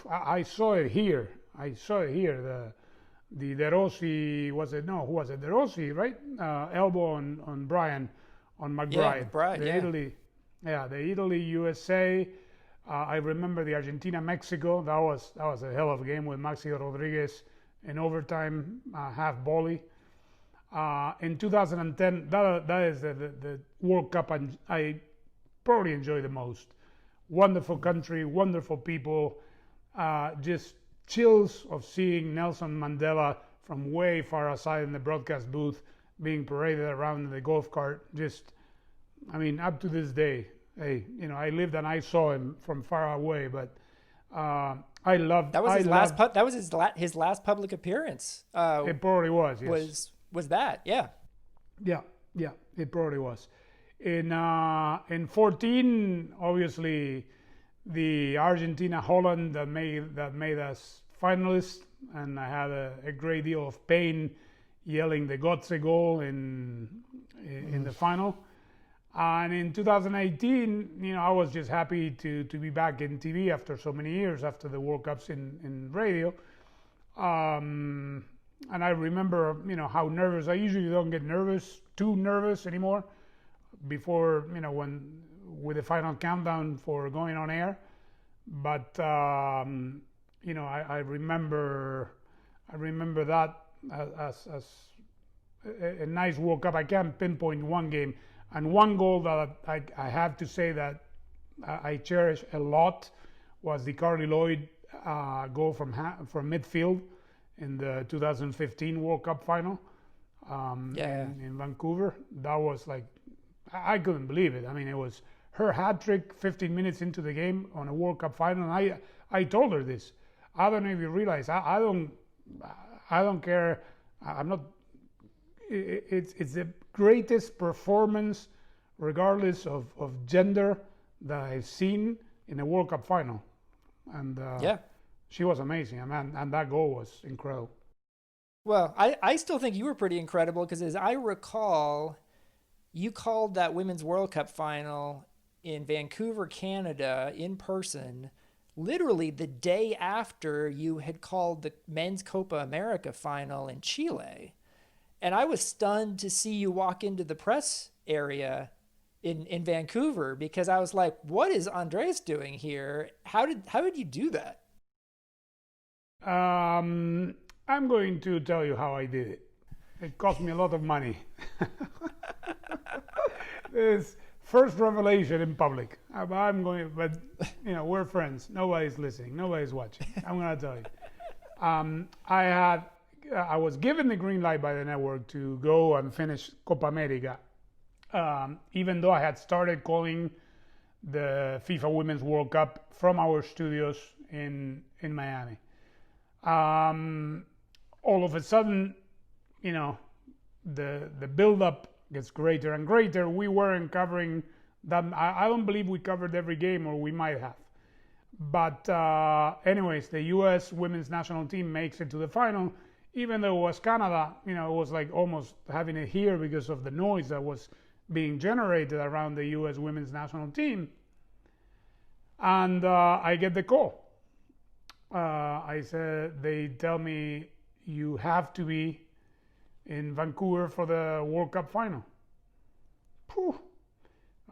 I saw it here. The De Rossi, who was it? De Rossi, right? Elbow on Brian, on McBride. Yeah, The Italy USA. I remember the Argentina Mexico. That was a hell of a game with Maxi Rodriguez in overtime, half volley. In 2010, that is the World Cup I probably enjoy the most. Wonderful country, wonderful people, just chills of seeing Nelson Mandela from way far aside in the broadcast booth being paraded around in the golf cart. Just, up to this day, hey, I lived and I saw him from far away, but I loved that was his last. That was his last public appearance. It probably was. Yes. Was that? Yeah. Yeah. It probably was. In 14, obviously, the Argentina-Holland that made us finalists, and I had a great deal of pain yelling the Götze goal in the final. And in 2018, I was just happy to be back in TV after so many years, after the World Cups in radio. And I remember, how nervous. I usually don't get too nervous anymore before, when with the final countdown for going on air. But I remember that as a nice World Cup. I can't pinpoint one game, and one goal that I have to say that I cherish a lot was the Carly Lloyd goal from midfield in the 2015 World Cup final in Vancouver. That was like, I couldn't believe it. I mean, it was her hat trick 15 minutes into the game on a World Cup final. And I told her this. I don't know if you realize. I don't care. I'm not. It's the greatest performance, regardless of gender, that I've seen in a World Cup final. And she was amazing. And that goal was incredible. Well, I still think you were pretty incredible because, as I recall, you called that Women's World Cup final in Vancouver, Canada, in person, literally the day after you had called the Men's Copa America final in Chile. And I was stunned to see you walk into the press area in Vancouver, because I was like, what is Andres doing here? How did you do that? I'm going to tell you how I did it. It cost me a lot of money. This first revelation in public. But we're friends. Nobody's listening. Nobody's watching. I'm going to tell you. I was given the green light by the network to go and finish Copa America, even though I had started calling the FIFA Women's World Cup from our studios in Miami. All of a sudden, the build-up gets greater and greater. We weren't covering that. I don't believe we covered every game, or we might have. But anyways, the U.S. women's national team makes it to the final. Even though it was Canada, it was like almost having it here because of the noise that was being generated around the U.S. women's national team. And I get the call. They tell me, you have to be in Vancouver for the World Cup final. Whew.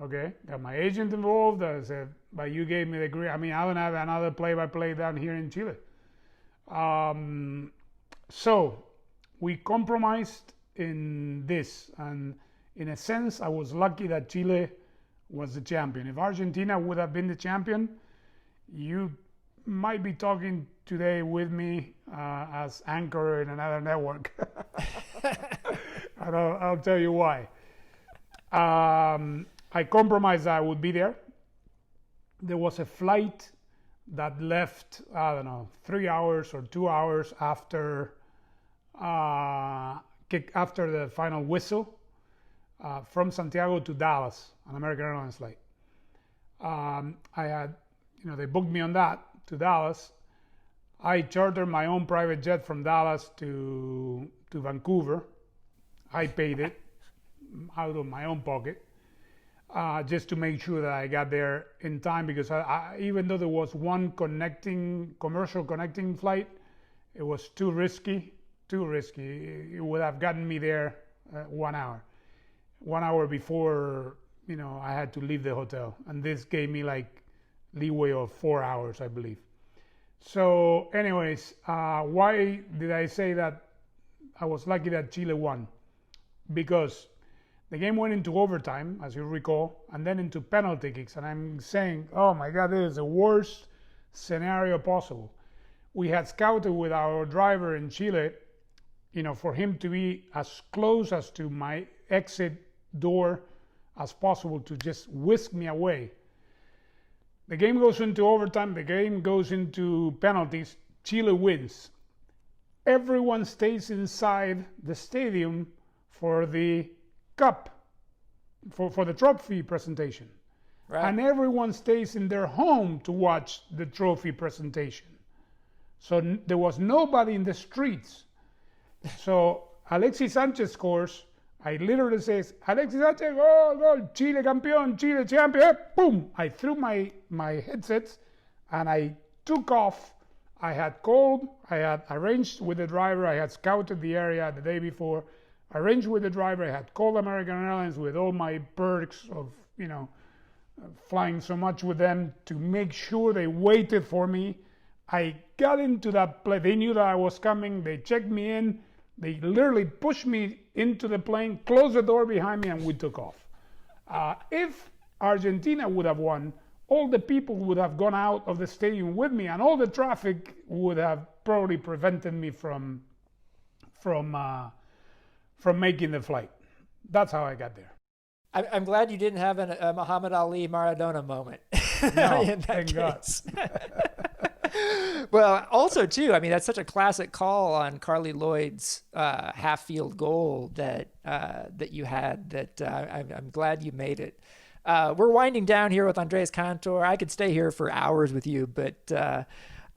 Okay, got my agent involved. I said, but you gave me the green. I mean, I don't have another play-by-play down here in Chile. So we compromised in this, and in a sense, I was lucky that Chile was the champion. If Argentina would have been the champion, you might be talking today with me as anchor in another network. I'll tell you why. I compromised that I would be there. There was a flight that left, 3 hours or 2 hours after the final whistle from Santiago to Dallas, an American Airlines flight. They booked me on that to Dallas. I chartered my own private jet from Dallas to Vancouver. I paid it out of my own pocket. Just to make sure that I got there in time, because even though there was one commercial connecting flight, it was too risky. It would have gotten me there 1 hour. 1 hour before, I had to leave the hotel. And this gave me like leeway of 4 hours, I believe. So anyways, why did I say that I was lucky that Chile won? Because the game went into overtime, as you recall, and then into penalty kicks. And I'm saying, oh my God, this is the worst scenario possible. We had scouted with our driver in Chile, for him to be as close as to my exit door as possible to just whisk me away. The game goes into overtime. The game goes into penalties. Chile wins. Everyone stays inside the stadium for the cup, for the trophy presentation. Right. And everyone stays in their home to watch the trophy presentation. So there was nobody in the streets. So Alexis Sanchez scores. I literally says, Alexis Sanchez, goal, Chile campeón, Chile champion. Boom! I threw my headsets and I took off. I had arranged with the driver. I had scouted the area the day before. Arranged with the driver. I had called American Airlines with all my perks of, flying so much with them to make sure they waited for me. I got into that plane. They knew that I was coming. They checked me in. They literally pushed me into the plane, closed the door behind me, and we took off. If Argentina would have won, all the people would have gone out of the stadium with me, and all the traffic would have probably prevented me from making the flight. That's how I got there. I'm glad you didn't have a Muhammad Ali Maradona moment. No, in that thank case. Well, also too, I mean, that's such a classic call on Carly Lloyd's half-field goal that you had. That I'm glad you made it. We're winding down here with Andrés Cantor. I could stay here for hours with you, but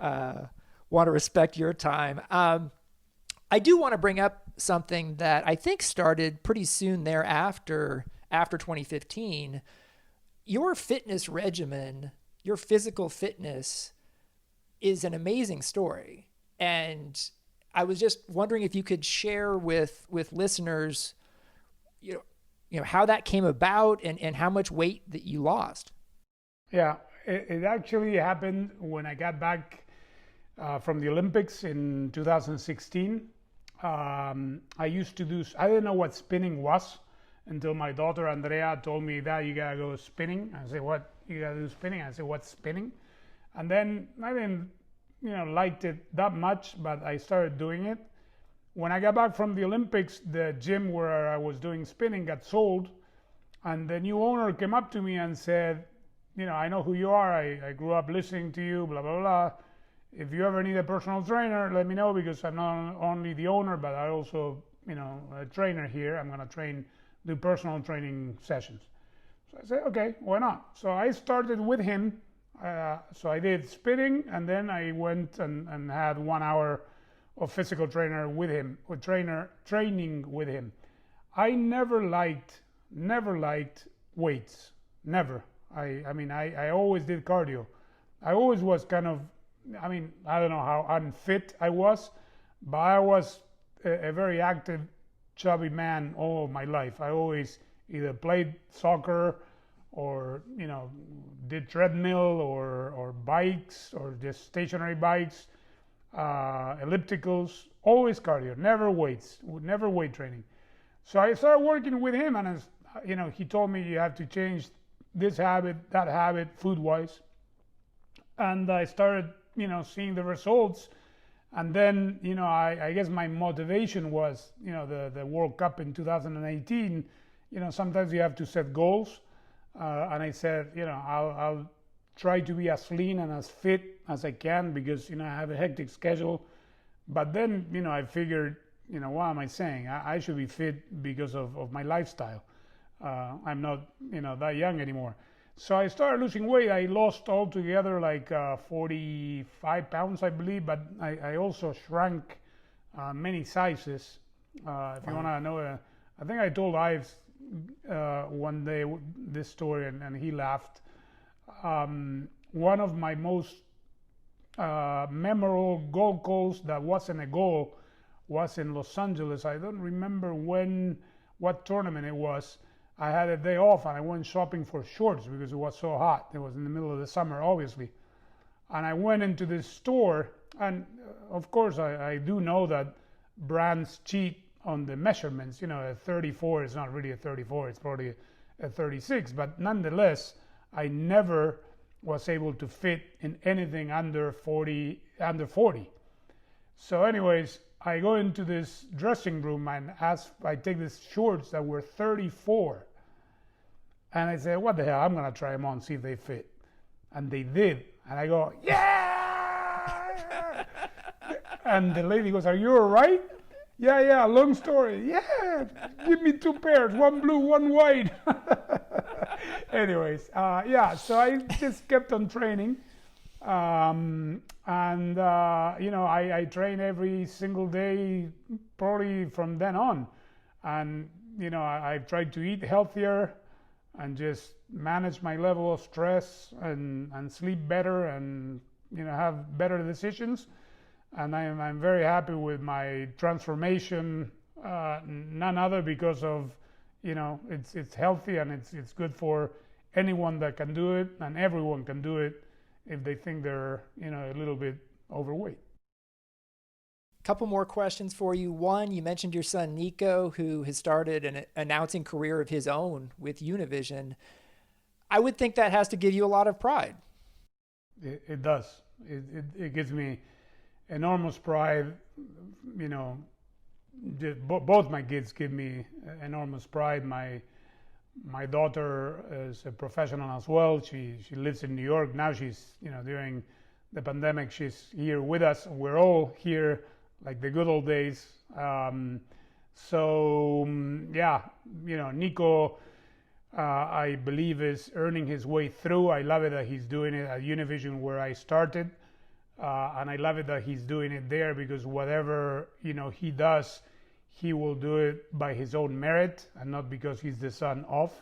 want to respect your time. I do want to bring up something that I think started pretty soon thereafter, after 2015. Your fitness regimen, your physical fitness, is an amazing story. And I was just wondering if you could share with listeners, you know how that came about and how much weight that you lost. Yeah, it actually happened when I got back from the Olympics in 2016. I used to do, I didn't know what spinning was until my daughter Andrea told me that you gotta go spinning. I said, what? You gotta do spinning? I said, what's spinning? And then I didn't, liked it that much, but I started doing it. When I got back from the Olympics, the gym where I was doing spinning got sold, and the new owner came up to me and said, I know who you are. I grew up listening to you, blah, blah, blah. If you ever need a personal trainer, let me know, because I'm not only the owner, but I also, a trainer here. I'm going to do personal training sessions. So I said, okay, why not? So I started with him. So I did spinning, and then I went and had 1 hour of physical trainer with him, or training with him. I never liked weights, never. I always did cardio. I always was kind of, I don't know how unfit I was, but I was a very active, chubby man all of my life. I always either played soccer or, did treadmill or bikes, or just stationary bikes, ellipticals, always cardio, never weights, never weight training. So I started working with him, and he told me you have to change this habit, that habit, food-wise. And I started, seeing the results. And then, I guess my motivation was, the World Cup in 2018. Sometimes you have to set goals. And I said, I'll try to be as lean and as fit as I can, because, I have a hectic schedule. But then, I figured, what am I saying? I should be fit because of my lifestyle. I'm not, that young anymore. So I started losing weight. I lost altogether like 45 pounds, I believe, but I also shrank many sizes. If you want to know, I think I told Ives one day this story, and he laughed. One of my most memorable goal calls that wasn't a goal was in Los Angeles. I don't remember what tournament it was. I had a day off, and I went shopping for shorts because it was so hot. It was in the middle of the summer, obviously. And I went into this store, and of course I do know that brands cheat on the measurements. A 34 is not really a 34, it's probably a 36. But nonetheless, I never was able to fit in anything under 40. So anyways, I go into this dressing room and I take these shorts that were 34. And I said, what the hell, I'm going to try them on, see if they fit. And they did. And I go, yeah! And the lady goes, are you all right? Yeah, long story. Yeah, give me 2 pairs, one blue, one white. Anyways, so I just kept on training. I train every single day, probably from then on. And, I tried to eat healthier and just manage my level of stress and sleep better and, have better decisions. And I'm very happy with my transformation, none other because of, it's healthy and it's good for anyone that can do it, and everyone can do it if they think they're, a little bit overweight. Couple more questions for you. One, you mentioned your son Nico, who has started an announcing career of his own with Univision. I would think that has to give you a lot of pride. It does. It gives me enormous pride. Both my kids give me enormous pride. My daughter is a professional as well. She lives in New York now. She's during the pandemic she's here with us. We're all here like the good old days. Nico, I believe is earning his way through. I love it that he's doing it at Univision where I started, and I love it that he's doing it there because whatever he does, he will do it by his own merit and not because he's the son of.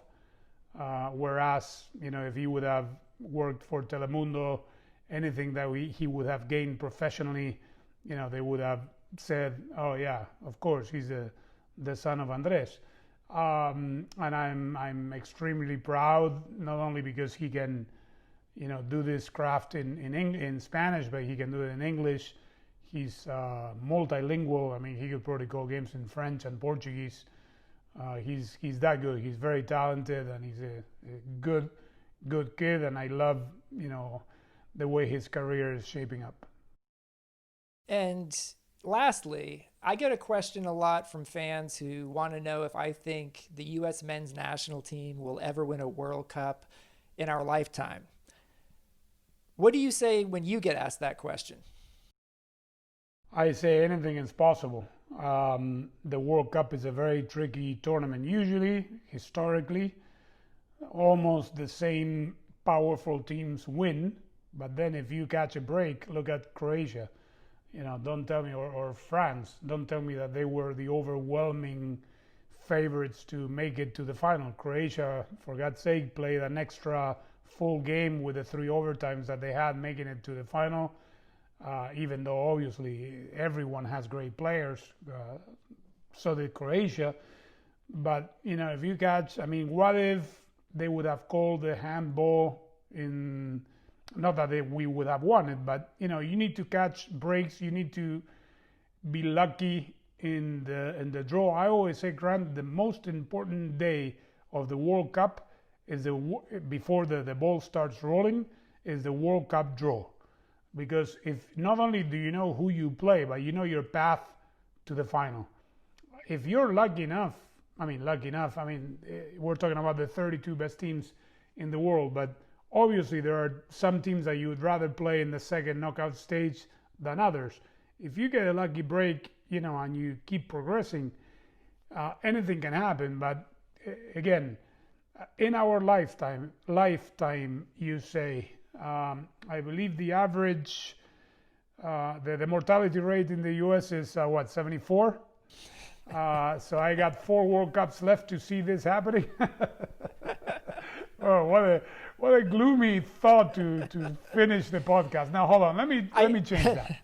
Whereas if he would have worked for Telemundo, anything that he would have gained professionally, they would have said, "Oh yeah, of course he's the son of Andrés." And I'm extremely proud, not only because he can, do this craft in Spanish, but he can do it in English. He's multilingual. I mean, he could probably call games in French and Portuguese. He's that good. He's very talented, and he's a good kid. And I love, the way his career is shaping up. And lastly, I get a question a lot from fans who want to know if I think the U.S. men's national team will ever win a World Cup in our lifetime. What do you say when you get asked that question? I say anything is possible. The World Cup is a very tricky tournament. Usually, historically, almost the same powerful teams win. But then if you catch a break, look at Croatia. Don't tell me, or France, don't tell me that they were the overwhelming favorites to make it to the final. Croatia, for God's sake, played an extra full game with the 3 overtimes that they had, making it to the final. Even though obviously everyone has great players, so did Croatia. But, if you catch, what if they would have called the handball in... Not that we would have won it, but you need to catch breaks. You need to be lucky in the draw. I always say, Grant, the most important day of the World Cup is before the ball starts rolling, is the World Cup draw, because if not only do you know who you play, but you know your path to the final. If you're lucky enough, we're talking about the 32 best teams in the world, but obviously, there are some teams that you would rather play in the second knockout stage than others. If you get a lucky break, and you keep progressing, anything can happen. But again, in our lifetime, you say, I believe the average, the mortality rate in the U.S. is 74? So I got 4 World Cups left to see this happening. Oh, what a gloomy thought to finish the podcast. Now, hold on. Let me change that.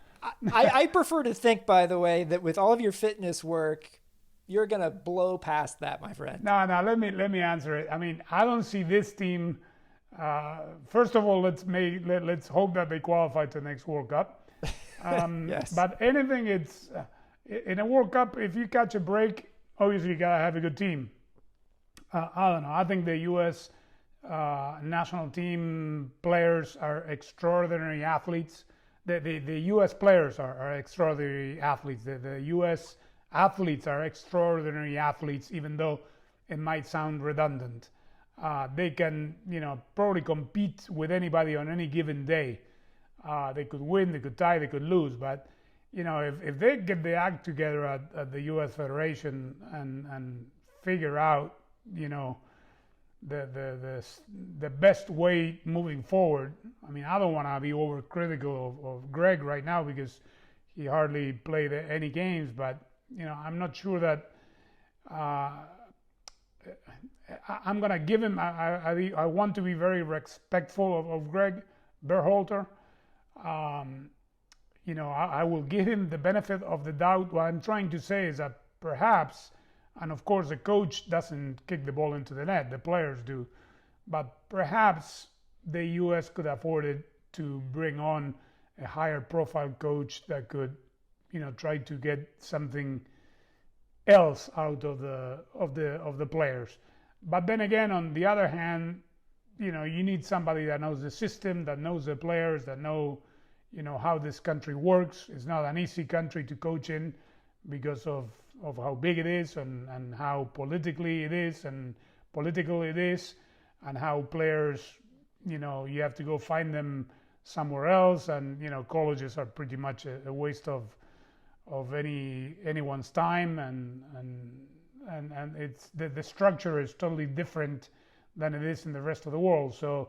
I prefer to think, by the way, that with all of your fitness work, you're going to blow past that, my friend. No, let me answer it. I don't see this team. First of all, let's hope that they qualify to the next World Cup. Yes. But anything, it's in a World Cup, if you catch a break, obviously you got to have a good team. I don't know. I think the U.S. National team players are extraordinary athletes. The U.S. players are extraordinary athletes. The U.S. athletes are extraordinary athletes, even though it might sound redundant. They can, probably compete with anybody on any given day. They could win, they could tie, they could lose. But, if they get the act together at the U.S. Federation and figure out, the best way moving forward. I don't want to be overcritical of Greg right now because he hardly played any games, but I'm not sure that I'm gonna give him. I want to be very respectful of Greg Berhalter. I will give him the benefit of the doubt. What I'm trying to say is that perhaps, and of course the coach doesn't kick the ball into the net, the players do, but perhaps the U.S. could afford it to bring on a higher profile coach that could, try to get something else out of the players. But then again, on the other hand, you need somebody that knows the system, that knows the players, that know how this country works. It's not an easy country to coach in because of how big it is and how political it is, and how players, you have to go find them somewhere else, and colleges are pretty much a waste of anyone's time, and it's the structure is totally different than it is in the rest of the world. So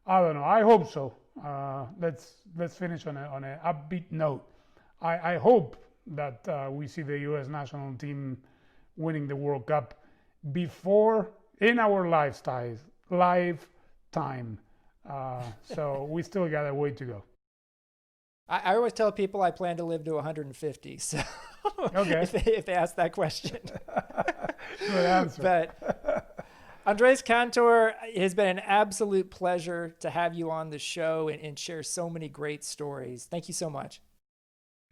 I don't know. I hope so. Let's finish on an upbeat note. I hope that we see the U.S. national team winning the World Cup before in our lifetime. So we still got a way to go. I always tell people I plan to live to 150. So okay. if they ask that question. Good answer. But Andrés Cantor, it has been an absolute pleasure to have you on the show and share so many great stories. Thank you so much.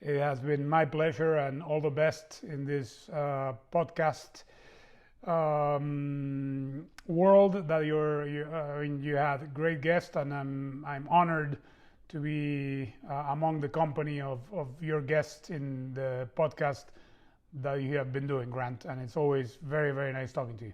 It has been my pleasure, and all the best in this podcast world that you had great guests, and I'm honored to be among the company of your guests in the podcast that you have been doing, Grant, and it's always very, very nice talking to you.